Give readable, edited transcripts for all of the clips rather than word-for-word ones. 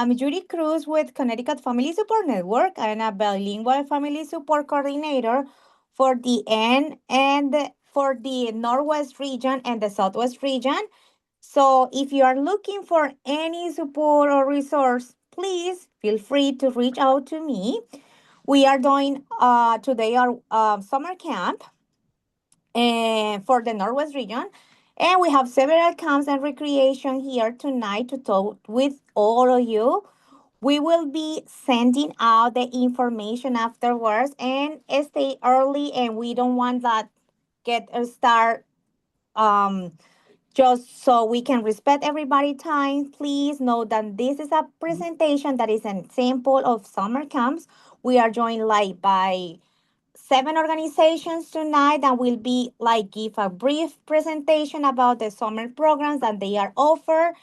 I'm Yury Cruz with Connecticut Family Support Network. I'm a bilingual family support coordinator for the for the Northwest region and the Southwest region. So if you are looking for any support or resource, please feel free to reach out to me. We are doing today our summer camp for the Northwest region. And we have several camps and recreation here tonight to talk with all of you. We will be sending out the information afterwards and stay early, and we don't want that get a start just so we can respect everybody's time. Please know that this is a presentation that is an example of summer camps. We are joined like by 7 organizations tonight that will be like give a brief presentation about the summer programs that they are offer,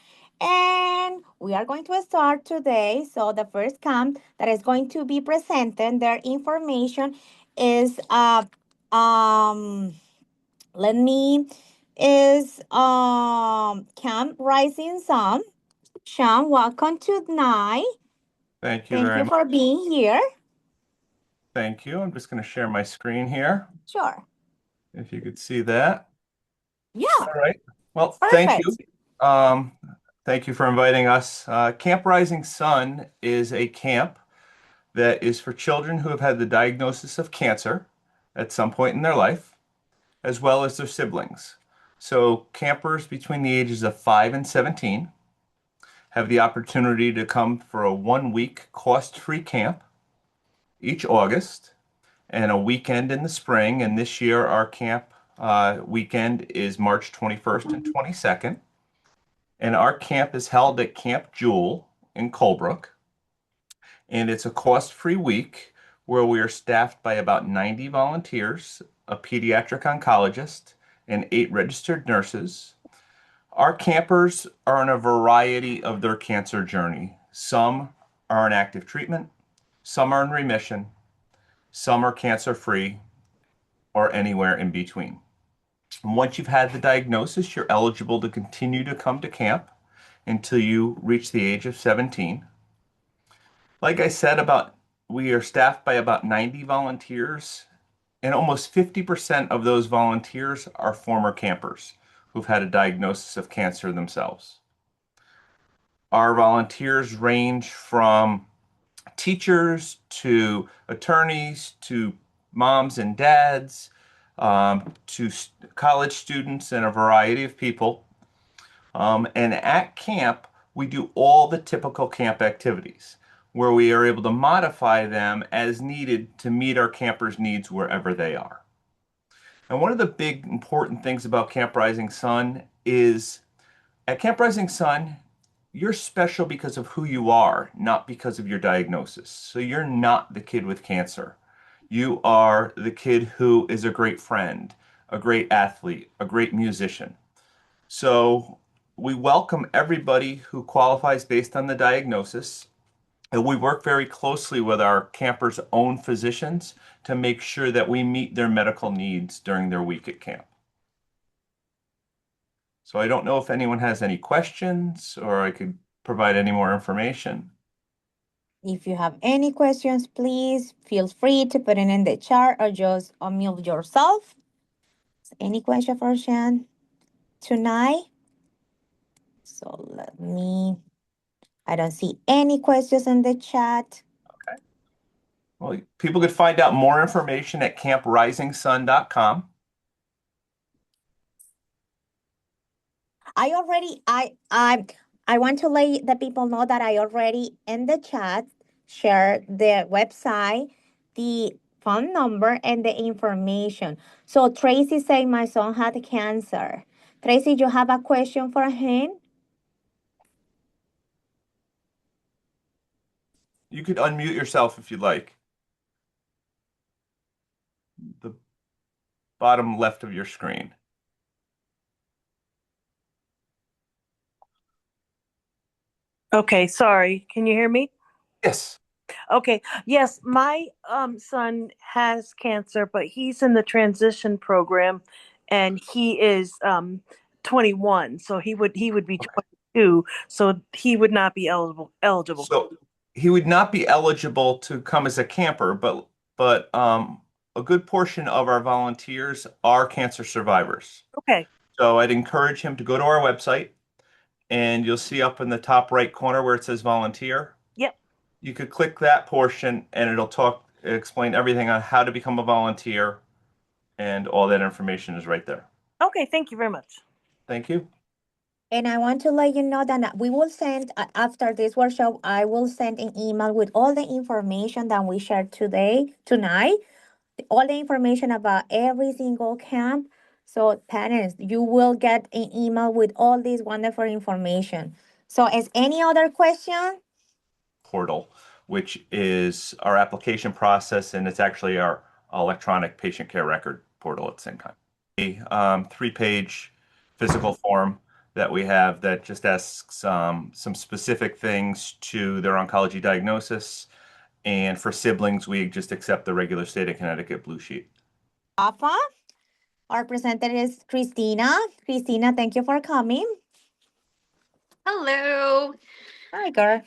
and we are going to start today. So the first camp that is going to be presented their information is let me is Camp Rising Sun. Sean, welcome tonight. Thank you Thank very you much. for being here. Thank you. I'm just going to share my screen here. Sure. If you could see that. Yeah. All right. Well, thank you. Perfect. Thank you for inviting us. Camp Rising Sun is a camp that is for children who have had the diagnosis of cancer at some point in their life, as well as their siblings. So campers between the ages of 5 and 17 have the opportunity to come for a 1-week cost-free camp each August and a weekend in the spring. And this year, our camp weekend is March 21st and 22nd. And our camp is held at Camp Jewel in Colebrook. And it's a cost-free week where we are staffed by about 90 volunteers, a pediatric oncologist, and 8 registered nurses. Our campers are on a variety of their cancer journey. Some are in active treatment, some are in remission, some are cancer-free, or anywhere in between. And once you've had the diagnosis, you're eligible to continue to come to camp until you reach the age of 17. Like I said, we are staffed by about 90 volunteers, and almost 50% of those volunteers are former campers who've had a diagnosis of cancer themselves. Our volunteers range from teachers to attorneys to moms and dads to college students and a variety of people. And at camp, we do all the typical camp activities where we are able to modify them as needed to meet our campers' needs wherever they are. And one of the big important things about Camp Rising Sun is at Camp Rising Sun, you're special because of who you are, not because of your diagnosis. So you're not the kid with cancer. You are the kid who is a great friend, a great athlete, a great musician. So we welcome everybody who qualifies based on the diagnosis. And we work very closely with our campers' own physicians to make sure that we meet their medical needs during their week at camp. So I don't know if anyone has any questions or I could provide any more information. If you have any questions, please feel free to put it in the chat or just unmute yourself. Any question for Shan tonight? So I don't see any questions in the chat. Okay. Well, people could find out more information at camprisingsun.com. I want to let the people know that I already in the chat shared the website, the phone number, and the information. So Tracy said my son had cancer. Tracy, you have a question for him? You could unmute yourself if you'd like. The bottom left of your screen. Okay, sorry. Can you hear me? Yes. Okay. Yes, my son has cancer, but he's in the transition program and he is 21, so he would be 20 too, so he would not be eligible. So he would not be eligible to come as a camper, but a good portion of our volunteers are cancer survivors. Okay. So I'd encourage him to go to our website, and you'll see up in the top right corner where it says volunteer. Yep. You could click that portion and explain everything on how to become a volunteer, and all that information is right there. Okay, thank you very much. Thank you. And I want to let you know that we will send, after this workshop, I will send an email with all the information that we shared tonight, all the information about every single camp. So parents, you will get an email with all this wonderful information. So is any other question? Portal, which is our application process, and it's actually our electronic patient care record portal at the same time. A three-page physical form that we have that just asks some specific things to their oncology diagnosis. And for siblings, we just accept the regular state of Connecticut blue sheet. Alpha, our presenter is Christina. Christina, thank you for coming. Hello. Hi, girl.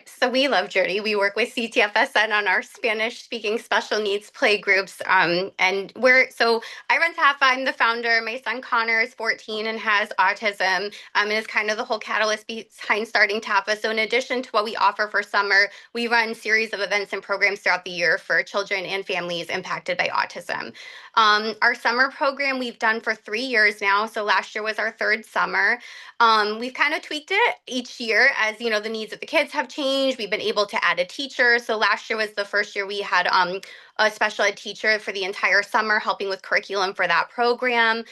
So we love Judy. We work with CTFSN on our Spanish speaking special needs play groups. And I run TAFA. I'm the founder. My son Connor is 14 and has autism, and is kind of the whole catalyst behind starting TAFA. So in addition to what we offer for summer, we run series of events and programs throughout the year for children and families impacted by autism. Our summer program we've done for 3 years now. So last year was our third summer. We've kind of tweaked it each year as, the needs of the kids have changed. We've been able to add a teacher. So last year was the first year we had a special ed teacher for the entire summer, helping with curriculum for that program,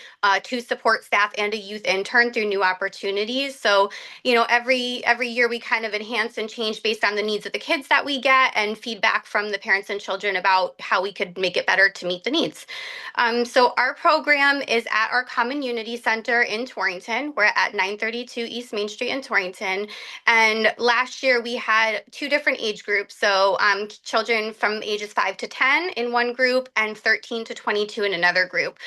2 support staff, and a youth intern through new opportunities. So, every year we kind of enhance and change based on the needs of the kids that we get and feedback from the parents and children about how we could make it better to meet the needs. So our program is at our Common Unity Center in Torrington. We're at 932 East Main Street in Torrington. And last year we had 2 different age groups. So children from ages 5 to 10 in one group and 13 to 22 in another group.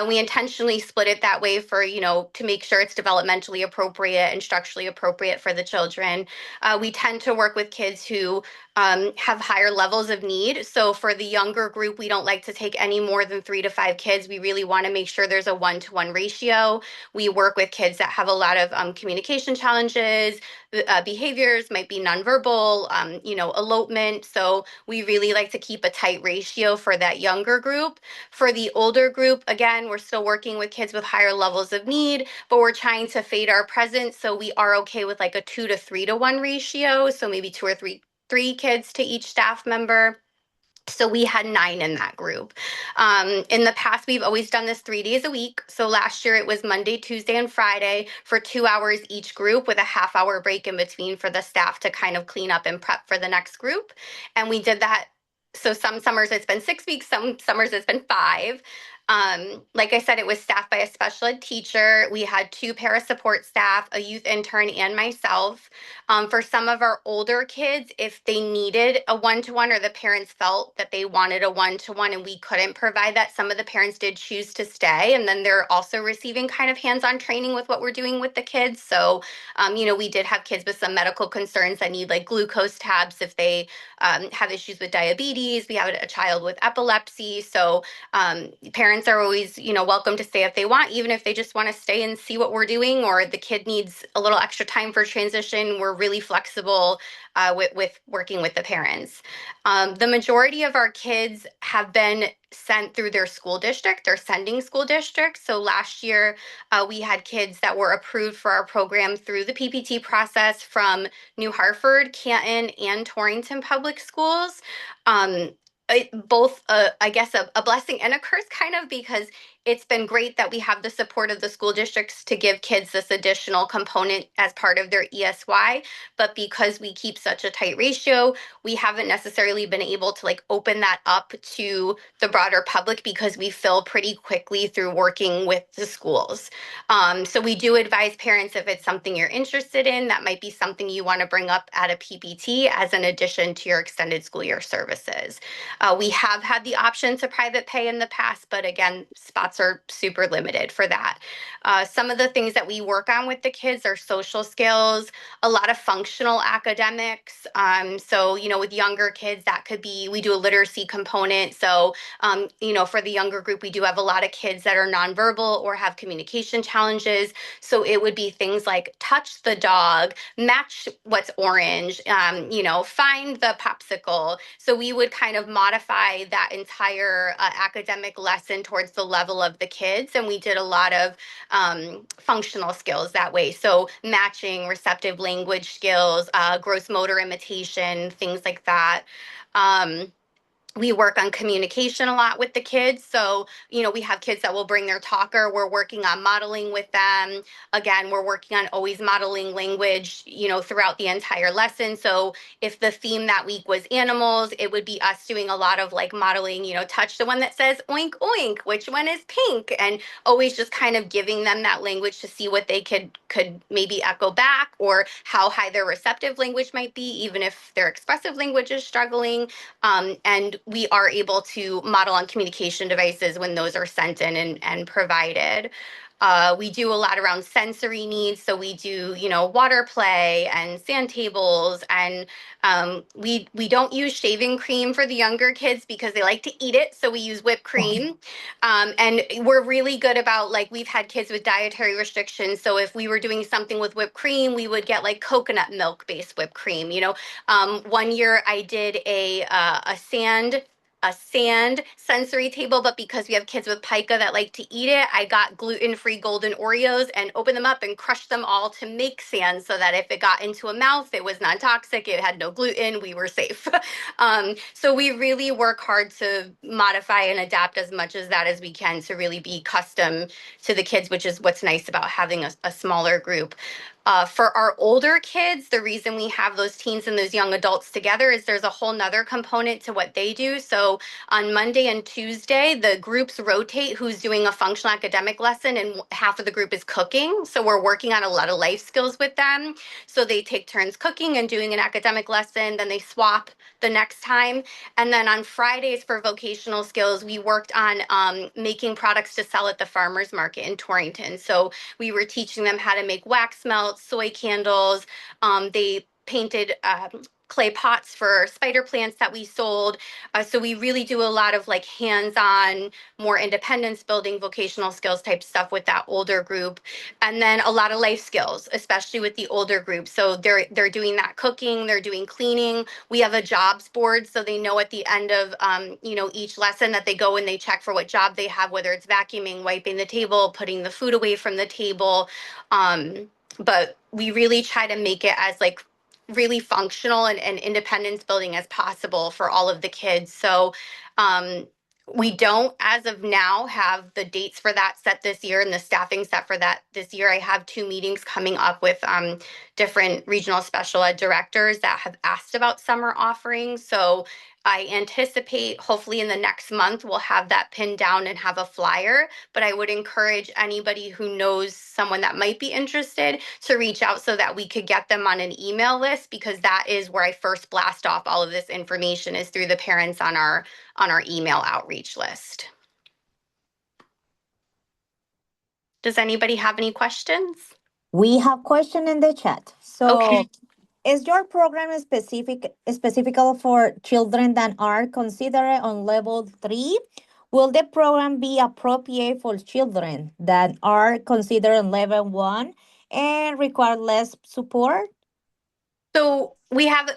We intentionally split it that way for, to make sure it's developmentally appropriate and structurally appropriate for the children. We tend to work with kids who have higher levels of need. So for the younger group, we don't like to take any more than 3 to 5 kids. We really want to make sure there's a 1-to-1 ratio. We work with kids that have a lot of communication challenges, behaviors, might be nonverbal, elopement. So we really like to keep a tight ratio for that younger group. For the older group, again, we're still working with kids with higher levels of need, but we're trying to fade our presence. So we are okay with like a 2 to 3 to 1 ratio. So maybe 2 or 3 kids to each staff member. So we had 9 in that group. In the past, we've always done this 3 days a week. So last year it was Monday, Tuesday, and Friday for 2 hours each group with a half-hour break in between for the staff to kind of clean up and prep for the next group. And we did that. So some summers it's been 6 weeks, some summers it's been 5. Like I said, it was staffed by a special ed teacher. We had 2 para support staff, a youth intern, and myself. For some of our older kids, if they needed a 1-to-1 or the parents felt that they wanted a 1-to-1 and we couldn't provide that, some of the parents did choose to stay. And then they're also receiving kind of hands-on training with what we're doing with the kids. So, we did have kids with some medical concerns that need like glucose tabs if they have issues with diabetes. We have a child with epilepsy. So parents are always, welcome to stay if they want, even if they just want to stay and see what we're doing, or the kid needs a little extra time for transition. We're really flexible with working with the parents. The majority of our kids have been sent through their school district, their sending school district. So last year, we had kids that were approved for our program through the PPT process from New Hartford, Canton, and Torrington Public Schools. Both, I guess, a blessing and a curse, kind of, because it's been great that we have the support of the school districts to give kids this additional component as part of their ESY. But because we keep such a tight ratio, we haven't necessarily been able to open that up to the broader public because we fill pretty quickly through working with the schools. So we do advise parents, if it's something you're interested in, that might be something you want to bring up at a PPT as an addition to your extended school year services. We have had the option to private pay in the past, but again, spots spots are super limited for that. Some of the things that we work on with the kids are social skills, a lot of functional academics. So, with younger kids, that could be, we do a literacy component. So, for the younger group, we do have a lot of kids that are nonverbal or have communication challenges. So it would be things like touch the dog, match what's orange, find the popsicle. So we would kind of modify that entire academic lesson towards the level of the kids. And we did a lot of functional skills that way. So matching, receptive language skills, gross motor imitation, things like that. We work on communication a lot with the kids. So, we have kids that will bring their talker. We're working on modeling with them. Again, we're working on always modeling language, throughout the entire lesson. So if the theme that week was animals, it would be us doing a lot of like modeling, touch the one that says oink, oink, which one is pink? And always just kind of giving them that language to see what they could maybe echo back, or how high their receptive language might be, even if their expressive language is struggling. And we are able to model on communication devices when those are sent in and provided. We do a lot around sensory needs. So we do, water play and sand tables. And we don't use shaving cream for the younger kids because they like to eat it. So we use whipped cream. And we're really good about, like, we've had kids with dietary restrictions. So if we were doing something with whipped cream, we would get like coconut milk based whipped cream. One year I did a sand sensory table, but because we have kids with pica that like to eat it, I got gluten-free golden Oreos and opened them up and crushed them all to make sand, so that if it got into a mouth, it was non-toxic, it had no gluten, we were safe. So we really work hard to modify and adapt as much as that as we can to really be custom to the kids, which is what's nice about having a smaller group. For our older kids, the reason we have those teens and those young adults together is there's a whole nother component to what they do. So on Monday and Tuesday, the groups rotate who's doing a functional academic lesson, and half of the group is cooking. So we're working on a lot of life skills with them. So they take turns cooking and doing an academic lesson, then they swap the next time. And then on Fridays for vocational skills, we worked on making products to sell at the farmers market in Torrington. So we were teaching them how to make wax melts, soy candles. They painted clay pots for spider plants that we sold. So we really do a lot of like hands-on, more independence building, vocational skills type stuff with that older group. And then a lot of life skills, especially with the older group. So they're doing that cooking, they're doing cleaning. We have a jobs board, so they know at the end of each lesson that they go and they check for what job they have, whether it's vacuuming, wiping the table, putting the food away from the table. But we really try to make it as like really functional and independence building as possible for all of the kids. So we don't, as of now, have the dates for that set this year and the staffing set for that this year. I have 2 meetings coming up with different regional special ed directors that have asked about summer offerings. So I anticipate hopefully in the next month we'll have that pinned down and have a flyer, but I would encourage anybody who knows someone that might be interested to reach out so that we could get them on an email list, because that is where I first blast off all of this information, is through the parents on our email outreach list. Does anybody have any questions? We have question in the chat. So Okay. is your program specific for children that are considered on level 3? Will the program be appropriate for children that are considered on level 1 and require less support? So we have,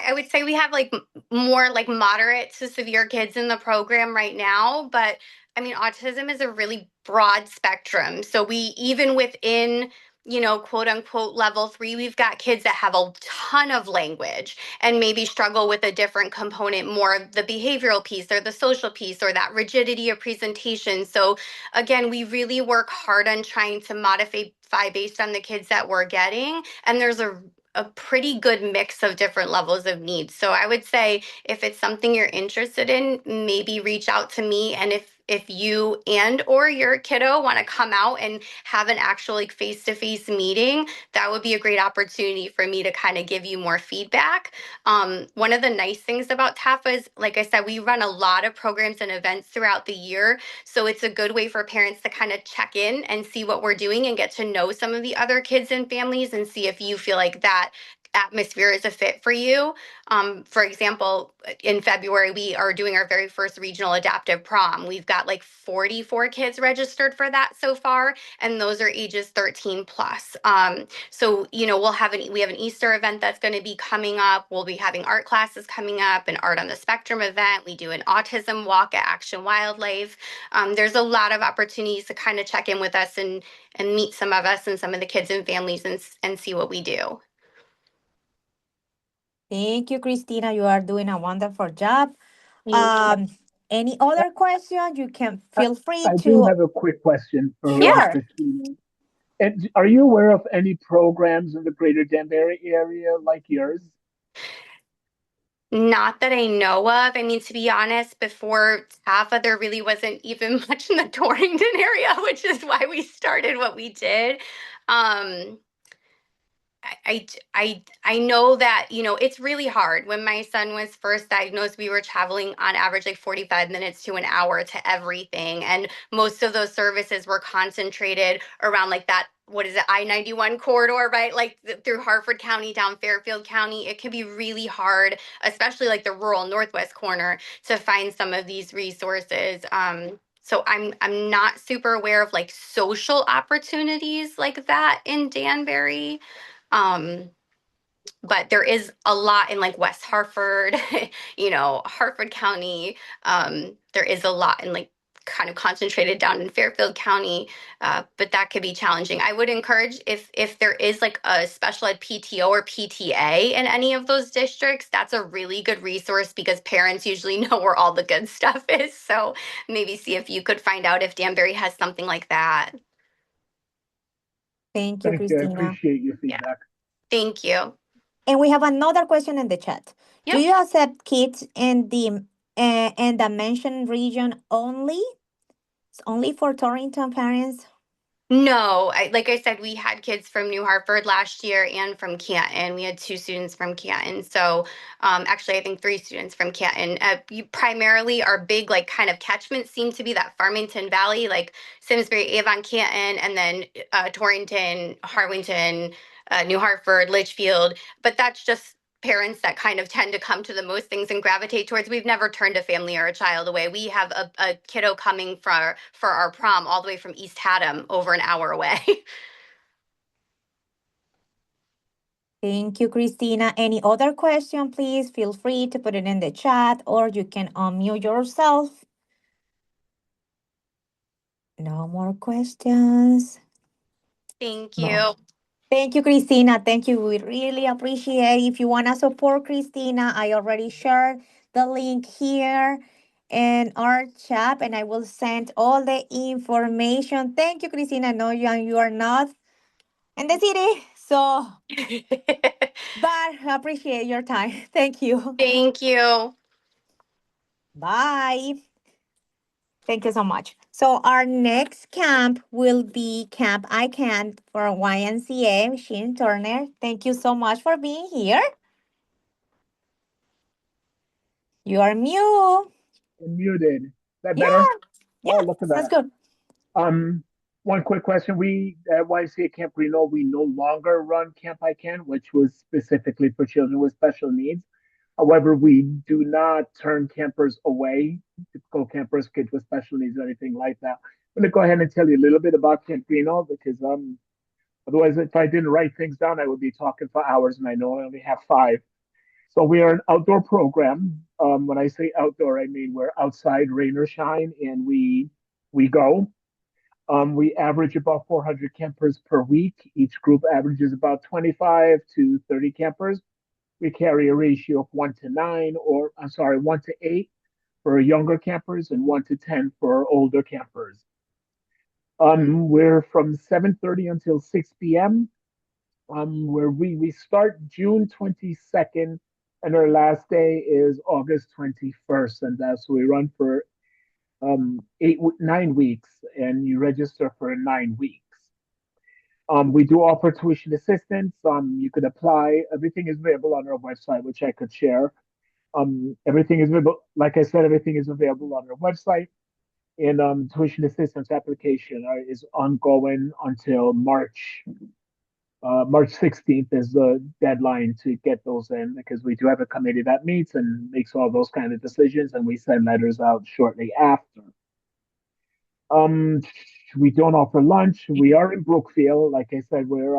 I would say we have like more like moderate to severe kids in the program right now, but I mean, autism is a really broad spectrum. So we, even within, quote unquote level 3, we've got kids that have a ton of language and maybe struggle with a different component, more of the behavioral piece or the social piece or that rigidity of presentation. So again, we really work hard on trying to modify based on the kids that we're getting. And there's a pretty good mix of different levels of needs. So I would say if it's something you're interested in, maybe reach out to me. And if you and or your kiddo want to come out and have an actual like face-to-face meeting, that would be a great opportunity for me to kind of give you more feedback. One of the nice things about TAFA is, like I said, we run a lot of programs and events throughout the year. So it's a good way for parents to kind of check in and see what we're doing and get to know some of the other kids and families and see if you feel like that atmosphere is a fit for you. For example, in February, we are doing our very first regional adaptive prom. We've got like 44 kids registered for that so far, and those are ages 13 plus. So, you know, we have an Easter event that's going to be coming up. We'll be having art classes coming up, an art on the spectrum event. We do an autism walk at Action Wildlife. There's a lot of opportunities to kind of check in with us and meet some of us and some of the kids and families and see what we do. Thank you, Christina. You are doing a wonderful job. Thank you. Any other question? You can I, feel free I do to. have a quick question for Sure. Christina. And are you aware of any programs in the greater Danbury area like yours? Not that I know of. I mean, to be honest, before TAFA, there really wasn't even much in the Torrington area, which is why we started what we did. Um, I know that, you know, it's really hard. When my son was first diagnosed, we were traveling on average like 45 minutes to an hour to everything. And most of those services were concentrated around like that, what is it, I-91 corridor, right? Like through Harford County, down Fairfield County. It can be really hard, especially like the rural Northwest corner, to find some of these resources. So I'm not super aware of like social opportunities like that in Danbury. Um, but there is a lot in like West Hartford, you know, Hartford County. There is a lot in like kind of concentrated down in Fairfield County, but that could be challenging. I would encourage if there is like a special ed PTO or PTA in any of those districts, that's a really good resource because parents usually know where all the good stuff is. So maybe see if you could find out if Danbury has something like that. Thank you, Thank you. I Christina. appreciate your Yeah. feedback. Thank you. And we have another question in the chat. Do Yep. you accept kids in the mentioned region only? It's only for Torrington parents? No, like I said, we had kids from New Hartford last year and from Canton. We had 2 students from Canton. So actually, I think 3 students from Canton. Primarily, our big like kind of catchment seemed to be that Farmington Valley, like Simsbury, Avon, Canton, and then Torrington, Harwington, New Hartford, Litchfield. But that's just parents that kind of tend to come to the most things and gravitate towards. We've never turned a family or a child away. We have a kiddo coming for our prom all the way from East Haddam, over an hour away. Thank you, Christina. Any other question, please feel free to put it in the chat or you can unmute yourself. No more questions. Thank No. you. Thank you, Christina. Thank you. We really appreciate it. If you want to support Christina, I already shared the link here in our chat and I will send all the information. Thank you, Christina. I know you are not in the city, so, but I appreciate your time. Thank you. Thank you. Bye. Thank you so much. So our next camp will be Camp I Can for YMCA, Sheen Turner. Thank you so much for being here. You are mute. I'm muted. Is that Yeah, better? yeah, Oh, look at that's that. good. Um, One quick question. We at YMCA Camp Reno, we no longer run Camp I Can, which was specifically for children with special needs. However, we do not turn campers away, typical campers, kids with special needs, or anything like that. I'm going to go ahead and tell you a little bit about Camp Reno because otherwise, if I didn't write things down, I would be talking for hours, and I know I only have 5. So we are an outdoor program. When I say outdoor, I mean we're outside, rain or shine, and we go. We average about 400 campers per week. Each group averages about 25 to 30 campers. We carry a ratio of 1 to 9, or I'm sorry, 1 to 8 for younger campers and 1 to 10 for older campers. We're from 7:30 until 6 p.m. Where we start June 22nd, and our last day is August 21st, and that's we run for 9 weeks, and you register for 9 weeks. We do offer tuition assistance. You could apply. Everything is available on our website, which I could share. Everything is available. Like I said, everything is available on our website. And tuition assistance application is ongoing until March. March 16th is the deadline to get those in, because we do have a committee that meets and makes all those kind of decisions, and we send letters out shortly after. Um, we don't offer lunch. We are in Brookfield. Like I said, we're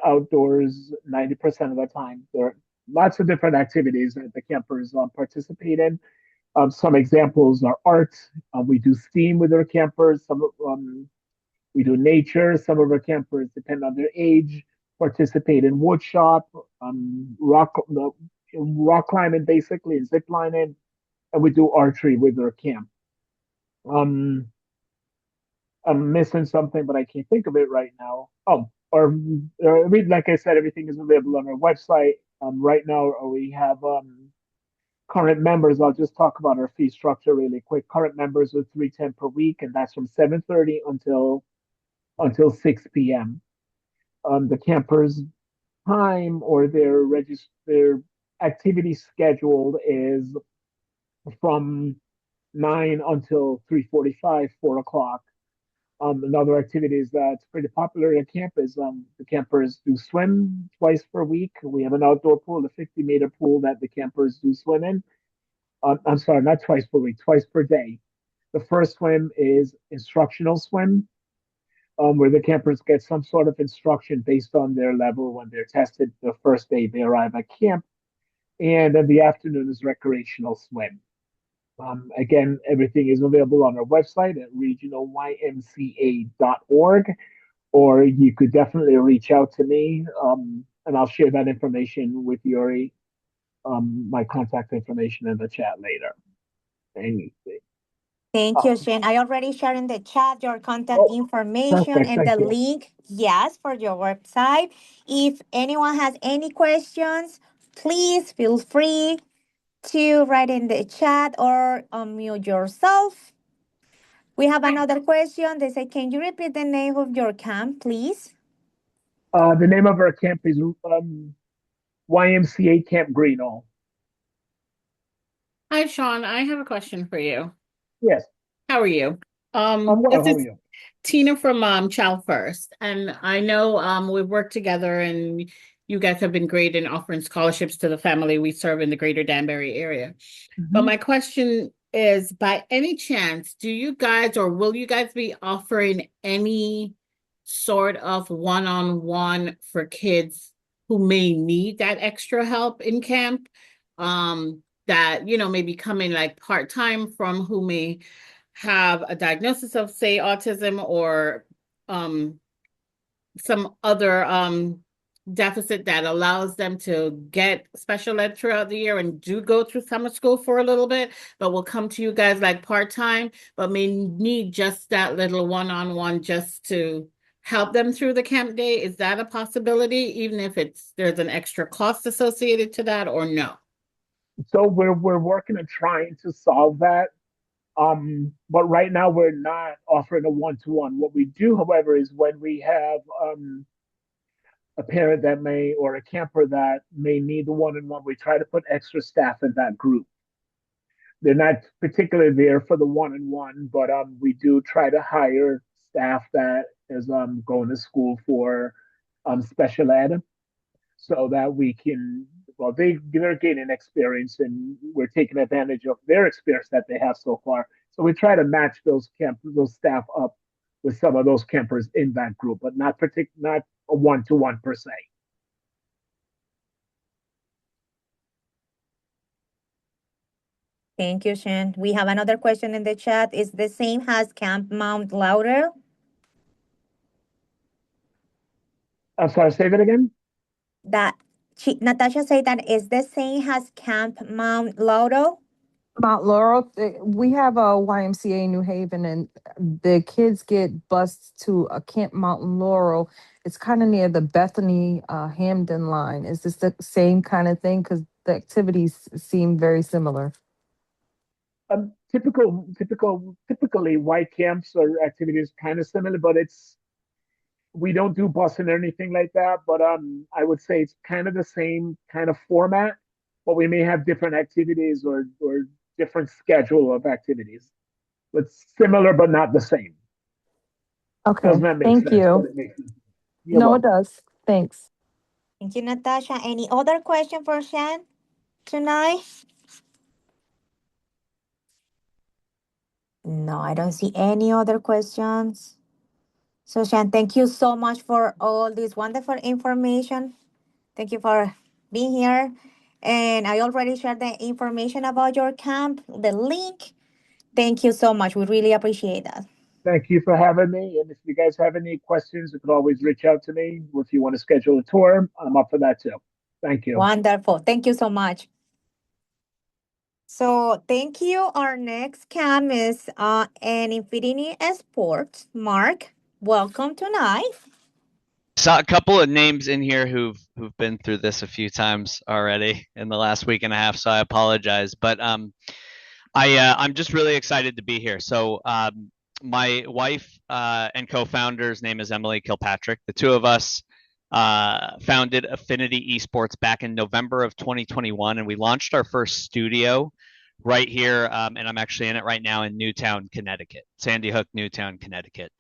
outdoors 90% of the time. There are lots of different activities that the campers participate in. Some examples are art. We do STEAM with our campers. We do nature. Some of our campers, depending on their age, participate in woodshop, rock climbing, basically, and zip lining, and we do archery with our camp. Um, I'm missing something, but I can't think of it right now. Like I said, everything is available on our website. Right now, we have current members. I'll just talk about our fee structure really quick. Current members are $310 per week, and that's from 7:30 until 6 p.m. The campers' time or their activity scheduled is from 9 until 3:45, 4 o'clock. Another activity that's pretty popular at camp is the campers do swim twice per week. We have an outdoor pool, a 50-meter pool that the campers do swim in. I'm sorry, not twice per week, twice per day. The first swim is instructional swim, where the campers get some sort of instruction based on their level when they're tested the first day they arrive at camp. And then the afternoon is recreational swim. Again, everything is available on our website at regionalymca.org, or you could definitely reach out to me, and I'll share that information with Yury, my contact information in the chat later. Thank you, Shane. I already shared in the chat your contact Oh, information perfect. and Thank the you. link, yes, for your website. If anyone has any questions, please feel free to write in the chat or unmute yourself. We have another question. They say, can you repeat the name of your camp, please? The name of our camp is YMCA Camp Greeno. Hi, Sean. I have a question for you. Yes. How are you? I'm well. This How are is you? Tina from Child First, and I know we've worked together, and you guys have been great in offering scholarships to the family we serve in the greater Danbury area. But my question is, by any chance, do you guys or will you guys be offering any sort of one-on-one for kids who may need that extra help in camp? That, maybe coming like part-time from who may have a diagnosis of, say, autism or some other deficit that allows them to get special ed throughout the year and do go through summer school for a little bit, but will come to you guys like part-time, but may need just that little one-on-one just to help them through the camp day. Is that a possibility, even if there's an extra cost associated to that, or no? So we're working on trying to solve that. But right now we're not offering a one-to-one. What we do, however, is when we have a parent that may or a camper that may need the one-on-one, we try to put extra staff in that group. They're not particularly there for the one-on-one, but we do try to hire staff that is going to school for special ed, so that we can, well, they're gaining experience and we're taking advantage of their experience that they have so far. So we try to match those staff up with some of those campers in that group, but not a one-to-one per se. Thank you, Shan. We have another question in the chat. Is the same as Camp Mount Laurel? I'm sorry, say that again. Natasha said that is the same as Camp Mount Laurel. Mount Laurel, we have a YMCA in New Haven, and the kids get bused to a Camp Mountain Laurel. It's kind of near the Bethany Hamden line. Is this the same kind of thing? Because the activities seem very similar. typically white camps or activities kind of similar, but we don't do busing or anything like that. But I would say it's kind of the same kind of format, but we may have different activities or different schedule of activities. But similar, but not the same. Okay, Doesn't that make thank sense? you. But it makes sense. You're No, it welcome. does. Thanks. Thank you, Natasha. Any other question for Shan tonight? No, I don't see any other questions. So, Shan, thank you so much for all this wonderful information. Thank you for being here. And I already shared the information about your camp, the link. Thank you so much. We really appreciate that. Thank you for having me. And if you guys have any questions, you can always reach out to me. If you want to schedule a tour, I'm up for that too. Thank you. Wonderful. Thank you so much. So thank you. Our next camp is an Infinity Sports. Mark, welcome tonight. Saw a couple of names in here who've been through this a few times already in the last week and a half, so I apologize. But I'm just really excited to be here. So my wife and co-founder's name is Emily Kilpatrick. The two of us founded Affinity Esports back in November of 2021, and we launched our first studio right here, and I'm actually in it right now in Newtown, Connecticut, Sandy Hook, Newtown, Connecticut.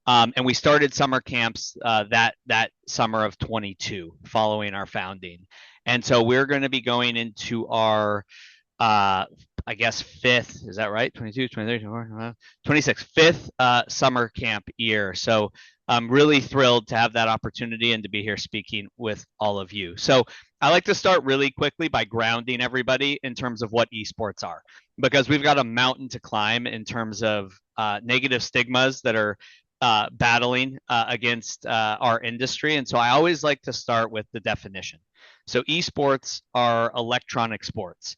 And we started summer camps that summer of 22, following our founding. And so we're going to be going into our I guess fifth, is that right? 22, 23, 24, 26, fifth summer camp year. So I'm really thrilled to have that opportunity and to be here speaking with all of you. So I like to start really quickly by grounding everybody in terms of what esports are, because we've got a mountain to climb in terms of negative stigmas that are battling against our industry. And so I always like to start with the definition. So esports are electronic sports.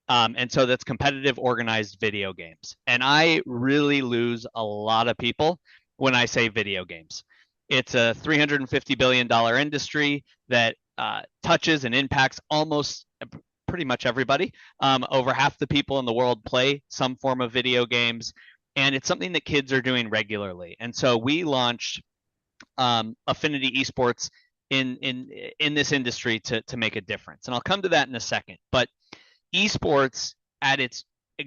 And so that's competitive organized video games. And I really lose a lot of people when I say video games. It's a $350 billion industry that touches and impacts almost pretty much everybody. Over half the people in the world play some form of video games, and it's something that kids are doing regularly. And so we launched Affinity Esports in this industry to make a difference. And I'll come to that in a second. But esports at its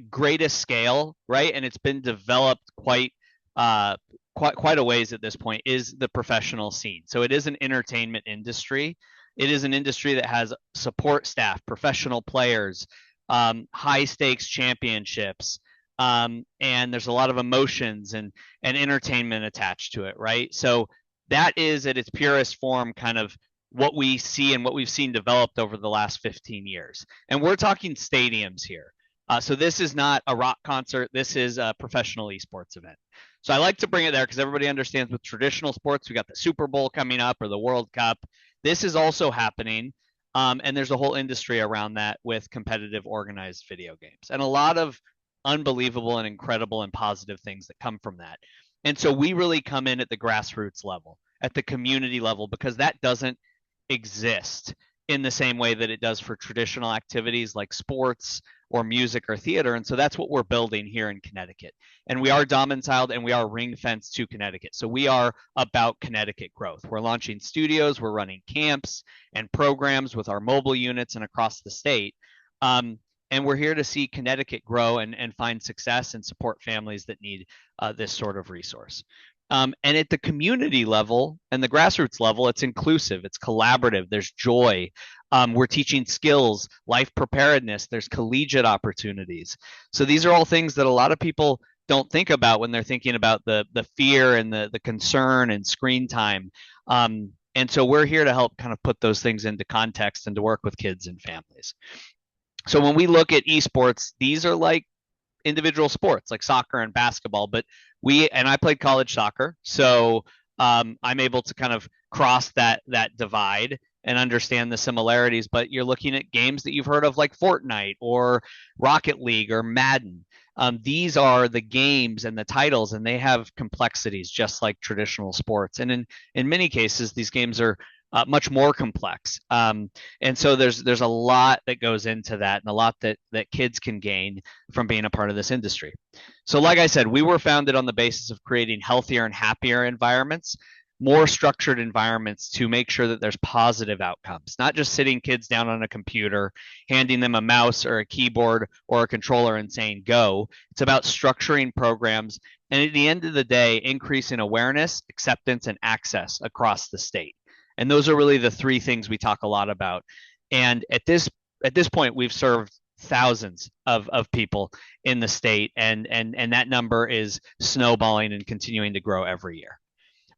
greatest scale, right, and it's been developed quite a ways at this point, is the professional scene. So it is an entertainment industry. It is an industry that has support staff, professional players, high stakes championships, and there's a lot of emotions and entertainment attached to it, right? So that is at its purest form kind of what we see and what we've seen developed over the last 15 years. And we're talking stadiums here. So this is not a rock concert. This is a professional esports event. So I like to bring it there because everybody understands with traditional sports, we got the Super Bowl coming up or the World Cup. This is also happening. And there's a whole industry around that with competitive organized video games and a lot of unbelievable and incredible and positive things that come from that. And so we really come in at the grassroots level, at the community level, because that doesn't exist in the same way that it does for traditional activities like sports or music or theater. And so that's what we're building here in Connecticut. And we are domiciled and we are ring fenced to Connecticut. So we are about Connecticut growth. We're launching studios, we're running camps and programs with our mobile units and across the state. And we're here to see Connecticut grow and find success and support families that need this sort of resource. And at the community level and the grassroots level, it's inclusive, it's collaborative, there's joy. We're teaching skills, life preparedness, there's collegiate opportunities. So these are all things that a lot of people don't think about when they're thinking about the fear and the concern and screen time. And so we're here to help kind of put those things into context and to work with kids and families. So when we look at esports, these are like individual sports like soccer and basketball, but I played college soccer, so I'm able to kind of cross that divide and understand the similarities. But you're looking at games that you've heard of like Fortnite or Rocket League or Madden. These are the games and the titles, and they have complexities just like traditional sports. And in many cases, these games are much more complex. And so there's a lot that goes into that, and a lot that kids can gain from being a part of this industry. So like I said, we were founded on the basis of creating healthier and happier environments, more structured environments to make sure that there's positive outcomes, not just sitting kids down on a computer, handing them a mouse or a keyboard or a controller and saying go. It's about structuring programs, and at the end of the day, increasing awareness, acceptance, and access across the state. And those are really the three things we talk a lot about. And at this point, we've served thousands of people in the state, and that number is snowballing and continuing to grow every year.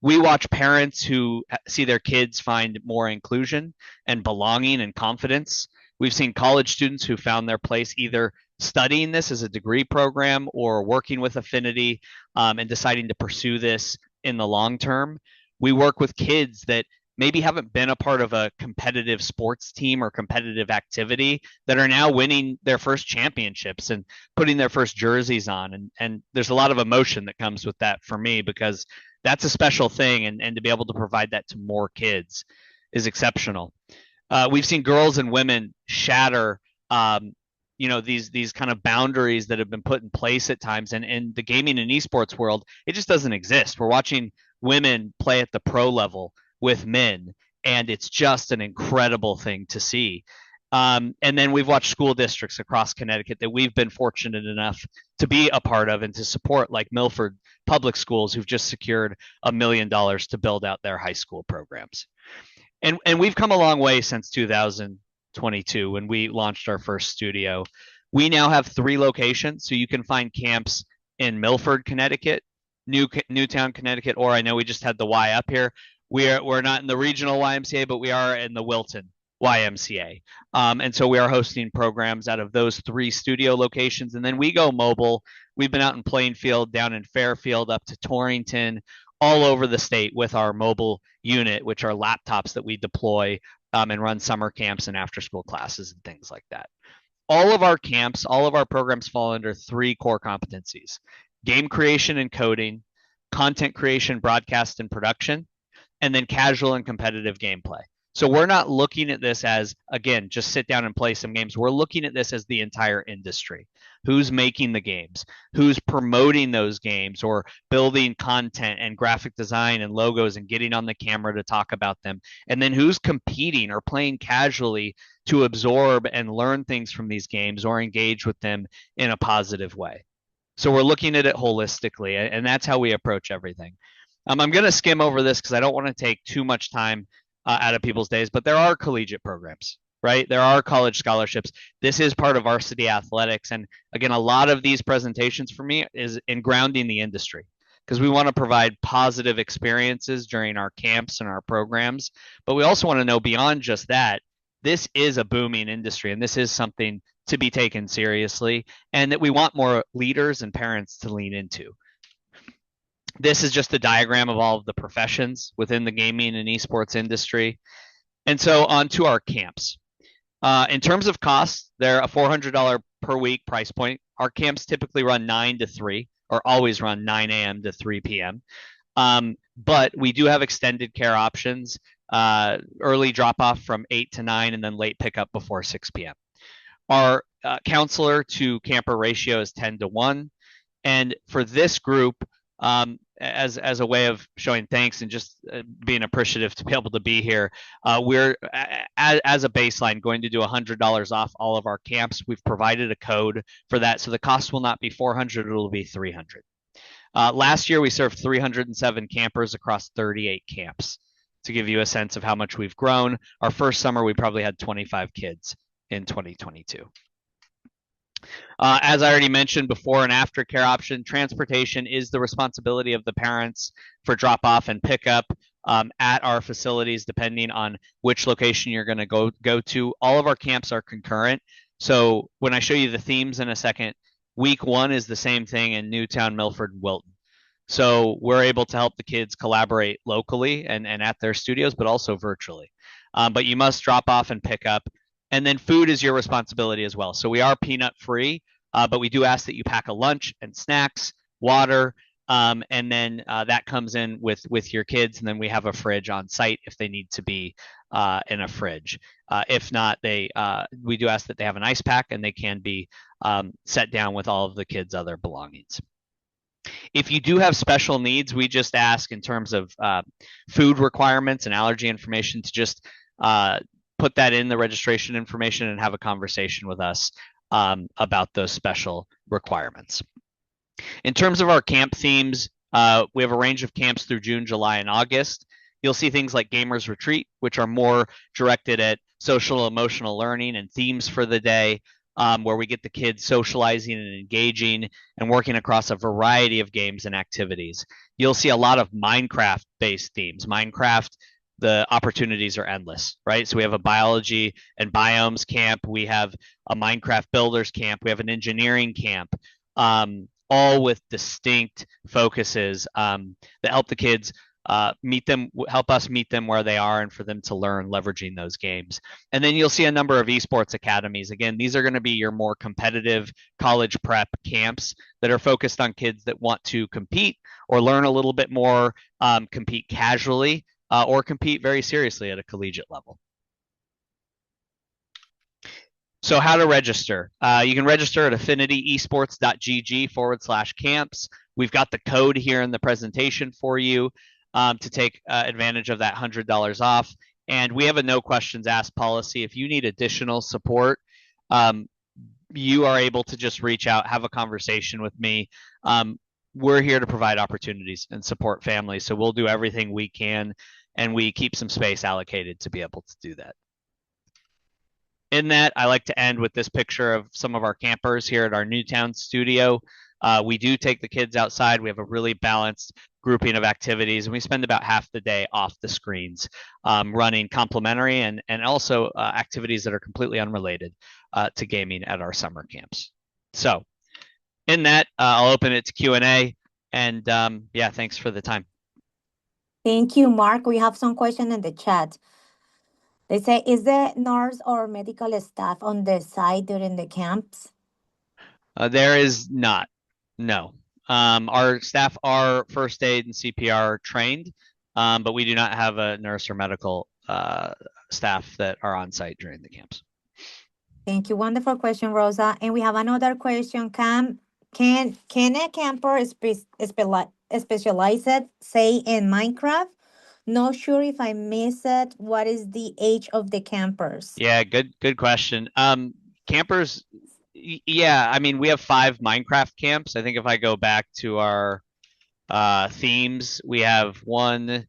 We watch parents who see their kids find more inclusion and belonging and confidence. We've seen college students who found their place either studying this as a degree program or working with Affinity and deciding to pursue this in the long term. We work with kids that maybe haven't been a part of a competitive sports team or competitive activity that are now winning their first championships and putting their first jerseys on. And there's a lot of emotion that comes with that for me, because that's a special thing, and to be able to provide that to more kids is exceptional. We've seen girls and women shatter these kind of boundaries that have been put in place at times, and in the gaming and esports world, it just doesn't exist. We're watching women play at the pro level with men, and it's just an incredible thing to see. And then we've watched school districts across Connecticut that we've been fortunate enough to be a part of and to support, like Milford Public Schools, who've just secured $1 million to build out their high school programs. And we've come a long way since 2022 when we launched our first studio. We now have 3 locations, so you can find camps in Milford, Connecticut, Newtown, Connecticut, or I know we just had the Y up here. We're not in the regional YMCA, but we are in the Wilton YMCA. And so we are hosting programs out of those 3 studio locations. And then we go mobile. We've been out in Plainfield, down in Fairfield, up to Torrington, all over the state with our mobile unit, which are laptops that we deploy and run summer camps and after school classes and things like that. All of our camps, all of our programs fall under 3 core competencies: game creation and coding, content creation, broadcast, and production, and then casual and competitive gameplay. So we're not looking at this as, again, just sit down and play some games. We're looking at this as the entire industry. Who's making the games? Who's promoting those games or building content and graphic design and logos and getting on the camera to talk about them? And then who's competing or playing casually to absorb and learn things from these games or engage with them in a positive way? So we're looking at it holistically, and that's how we approach everything. I'm going to skim over this because I don't want to take too much time out of people's days, but there are collegiate programs, right? There are college scholarships. This is part of varsity athletics. And again, a lot of these presentations for me is in grounding the industry, because we want to provide positive experiences during our camps and our programs. But we also want to know beyond just that, this is a booming industry, and this is something to be taken seriously, and that we want more leaders and parents to lean into. This is just a diagram of all of the professions within the gaming and esports industry. And so on to our camps. In terms of costs, they're a $400 per week price point. Our camps typically run 9 to 3, or always run 9 a.m. to 3 p.m. But we do have extended care options, early drop-off from 8 to 9, and then late pickup before 6 p.m. Our counselor to camper ratio is 10 to 1. And for this group, as a way of showing thanks and just being appreciative to be able to be here, we're as a baseline going to do $100 off all of our camps. We've provided a code for that, so the cost will not be $400; it will be $300. Last year we served 307 campers across 38 camps. To give you a sense of how much we've grown, our first summer we probably had 25 kids in 2022. As I already mentioned, before and after care option, transportation is the responsibility of the parents for drop off and pickup at our facilities, depending on which location you're going to go to. All of our camps are concurrent. So when I show you the themes in a second, week 1 is the same thing in Newtown, Milford, and Wilton. So we're able to help the kids collaborate locally and at their studios, but also virtually. But you must drop off and pick up. And then food is your responsibility as well. So we are peanut free, but we do ask that you pack a lunch and snacks, water, And then that comes in with your kids, and then we have a fridge on site if they need to be in a fridge. If not, we do ask that they have an ice pack, and they can be set down with all of the kids' other belongings. If you do have special needs, we just ask in terms of food requirements and allergy information to just put that in the registration information and have a conversation with us about those special requirements. In terms of our camp themes, we have a range of camps through June, July, and August. You'll see things like Gamers Retreat, which are more directed at social emotional learning and themes for the day, where we get the kids socializing and engaging and working across a variety of games and activities. You'll see a lot of Minecraft-based themes. Minecraft, the opportunities are endless, right? So we have a biology and biomes camp. We have a Minecraft builders camp. We have an engineering camp, all with distinct focuses that help the kids help us meet them where they are and for them to learn leveraging those games. And then you'll see a number of esports academies. Again, these are going to be your more competitive college prep camps that are focused on kids that want to compete or learn a little bit more, compete casually, or compete very seriously at a collegiate level. So how to register? You can register at affinityesports.gg/camps. We've got the code here in the presentation for you to take advantage of that $100 off. And we have a no questions asked policy. If you need additional support, you are able to just reach out, have a conversation with me. We're here to provide opportunities and support families. So we'll do everything we can, and we keep some space allocated to be able to do that. In that, I like to end with this picture of some of our campers here at our Newtown studio. We do take the kids outside. We have a really balanced grouping of activities, and we spend about half the day off the screens running complementary and also activities that are completely unrelated to gaming at our summer camps. So in that, I'll open it to Q&A, and yeah, thanks for the time. Thank you, Mark. We have some questions in the chat. They say, is the nurse or medical staff on the site during the camps? There is not, no. Our staff are first aid and CPR trained, but we do not have a nurse or medical staff that are on site during the camps. Thank you. Wonderful question, Rosa. And we have another question. Can a camper specialize it, say, in Minecraft? Not sure if I missed it. What is the age of the campers? Yeah, good question. Campers, yeah, I mean, we have 5 Minecraft camps. I think if I go back to our themes, we have 1,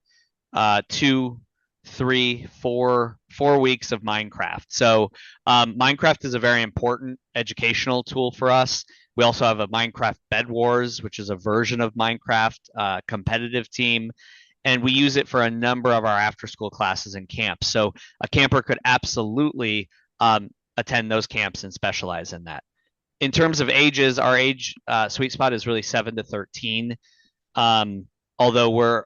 2, 3, 4 weeks of Minecraft. So Minecraft is a very important educational tool for us. We also have a Minecraft Bed Wars, which is a version of Minecraft competitive team. And we use it for a number of our after-school classes and camps. So a camper could absolutely attend those camps and specialize in that. In terms of ages, our age sweet spot is really 7 to 13. Although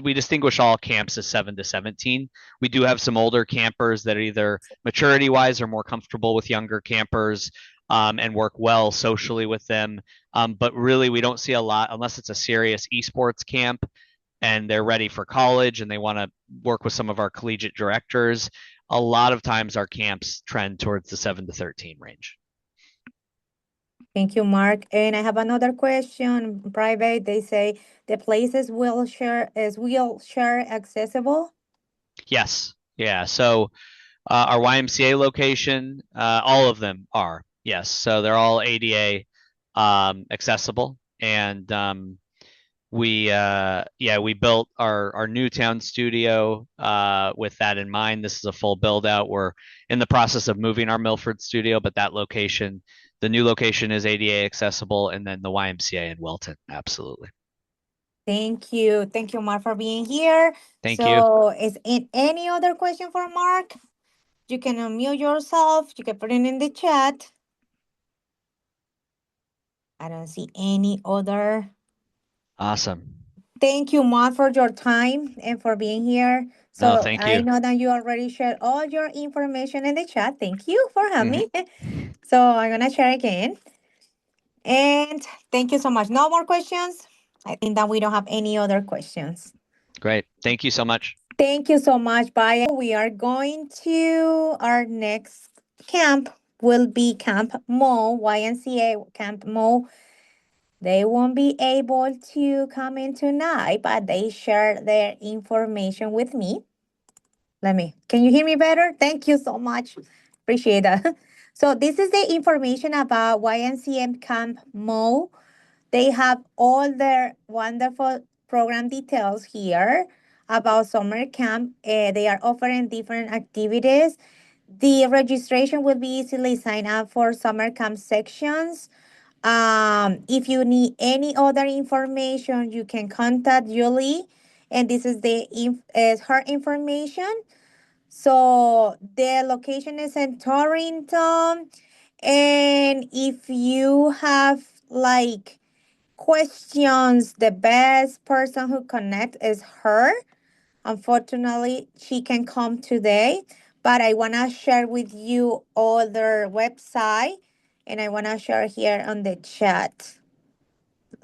we distinguish all camps as 7 to 17. We do have some older campers that are either maturity-wise or more comfortable with younger campers and work well socially with them. But really, we don't see a lot unless it's a serious esports camp and they're ready for college and they want to work with some of our collegiate directors. A lot of times our camps trend towards the 7 to 13 range. Thank you, Mark. And I have another question, private. They say the place is wheelchair accessible? Yes. Yeah. So our YMCA location, all of them are. Yes. So they're all ADA accessible. And we built our Newtown studio with that in mind. This is a full build out. We're in the process of moving our Milford studio, but that location, the new location, is ADA accessible, and then the YMCA in Wilton, absolutely. Thank you. Thank you, Mark, for being here. Thank you. So is it any other question for Mark? You can unmute yourself. You can put it in the chat. I don't see any other. Awesome. Thank you, Mark, for your time and for being here. So No, thank you. I know that you already shared all your information in the chat. Thank you for having me. So I'm going to share again. And thank you so much. No more questions? I think that we don't have any other questions. Great. Thank you so much. Thank you so much. Bye. We are going to our next camp will be Camp Mo, YNCA Camp Mo. They won't be able to come in tonight, but they shared their information with me. Can you hear me better? Thank you so much. Appreciate that. So this is the information about YNCM Camp Mo. They have all their wonderful program details here about summer camp. They are offering different activities. The registration will be easily signed up for summer camp sections. If you need any other information, you can contact Yuly, and this is her information. So the location is in Torrington, and if you have like questions, the best person who connect is her. Unfortunately, she can come today, but I want to share with you all their website, and I want to share here on the chat.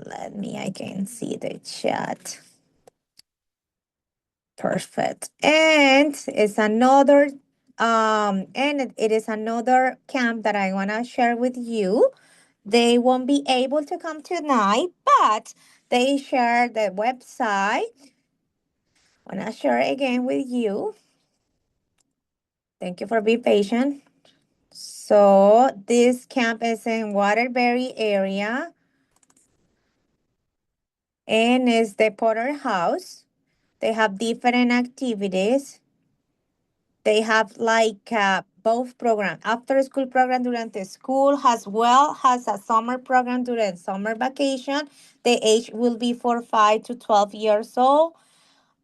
I can see the chat. Perfect. And it is another camp that I want to share with you. They won't be able to come tonight, but they share the website. I want to share again with you. Thank you for being patient. So this camp is in Waterbury area, and it's the Potter House. They have different activities. They have like both program, after school program during the school, as well as a summer program during summer vacation. The age will be for 5 to 12 years old.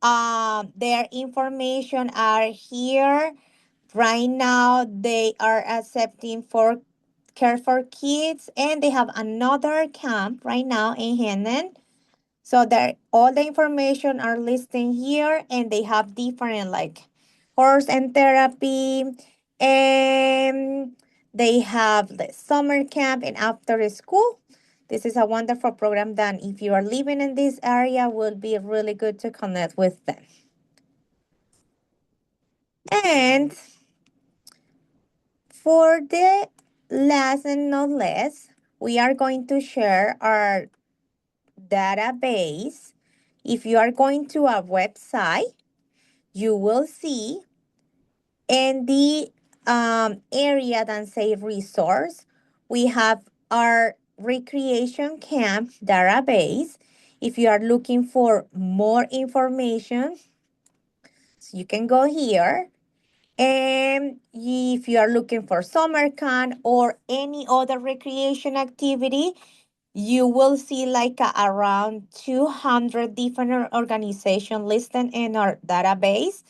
Their information are here. Right now, they are accepting for care for kids, and they have another camp right now in Hendon. So that all the information are listed here, and they have different like horse and therapy, and they have the summer camp and after school. This is a wonderful program that if you are living in this area will be really good to connect with them. And for the last and not least, we are going to share our database. If you are going to our website, you will see in the area that say resource, we have our recreation camp database. If you are looking for more information, so you can go here. And if you are looking for summer camp or any other recreation activity, you will see like around 200 different organizations listed in our database.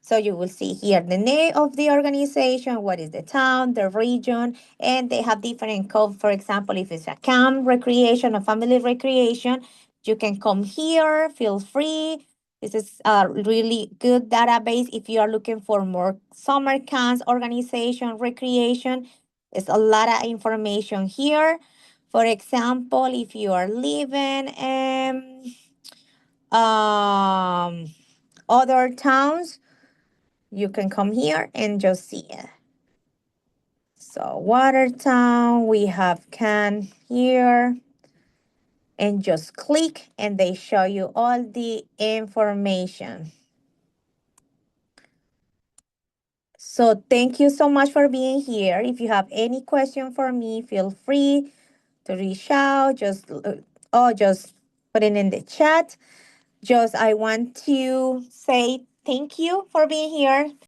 So you will see here the name of the organization, what is the town, the region, and they have different codes. For example, if it's a camp recreation or family recreation, you can come here, feel free. This is a really good database if you are looking for more summer camps, organization, recreation. There's a lot of information here. For example, if you are living in other towns, you can come here and just see it. So Watertown, we have Can here. And just click and they show you all the information. So thank you so much for being here. If you have any question for me, feel free to reach out. Just put it in the chat. I want to say thank you for being here.